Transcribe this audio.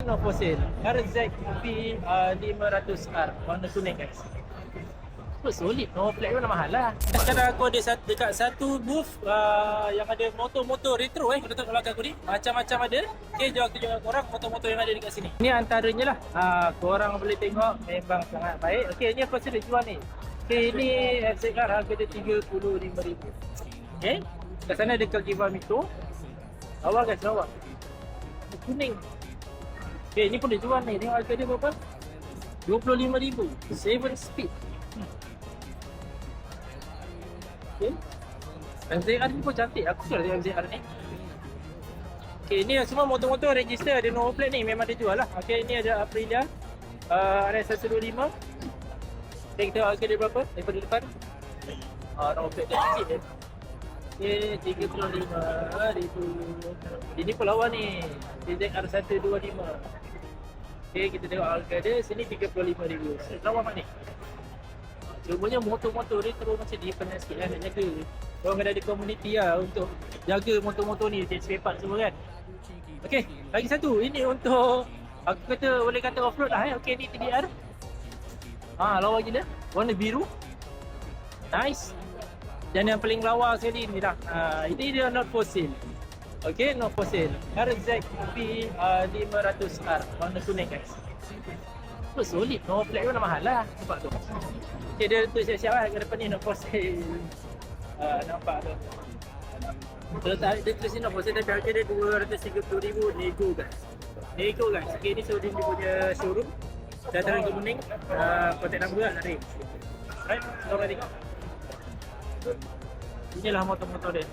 no for sale. RZB 500R warna kuning guys. Oh, solid, no flat pun mahal lah. Sekarang aku ada dekat satu booth yang ada motor-motor retro Kita tengok belakang aku ni. Macam-macam ada. Okay, jom aku tunjuk korang motor-motor yang ada dekat sini. Ni antaranya lah. Korang boleh tengok memang sangat baik. Okay, ni apa sudah jual ni. Okay, ni FZR harga dia RM35,000. Okay, kat sana ada Cagiva Mito. Awal guys, awal. Kuning. Okay, ni pun dia jual ni. Tengok harga dia berapa? RM25,000. 7 speed. Okay. MZR ni pun cantik. Aku suka tengok MZR ni. Okay, ni semua motor-motor register ada nombor plate ni. Memang dia jual lah. Okay, ni ada Aprilia RS125. Okay, kita tengok harga dia berapa daripada depan. Nombor plate dia kecil je. Okay, RM35,000. Ini pun lawan ni. DZR125. Okay, kita tengok harga dia. Sini RM35,000. Lawan mak ni. Cumanya motor-motor retro macam ni penat sikit lah nak jaga. Orang kena ada komuniti lah untuk jaga motor-motor ni, jadi spare part semua kan. Okay, lagi satu. Ini untuk aku kata boleh kata off-road lah Okay, ni TDR. Lawa gila. Warna biru. Nice. Dan yang paling lawa sekali ni dah. Ini dia not for sale. Okay, not for sale. RZB 500R warna kuning guys. Oh, solid. No flat pun mahal lah. Nampak tu. Okay, dia tu siap-siap lah ke depan ni not for sale. Nampak tu. Kalau tak dia tulis ni not for sale tapi harga dia RM230,000 nego guys. Nego guys. Okay, ni showroom dia punya showroom. Dataran kuning. Kontak number lah nanti. Right, selamat tengok. Inilah motor-motor dia.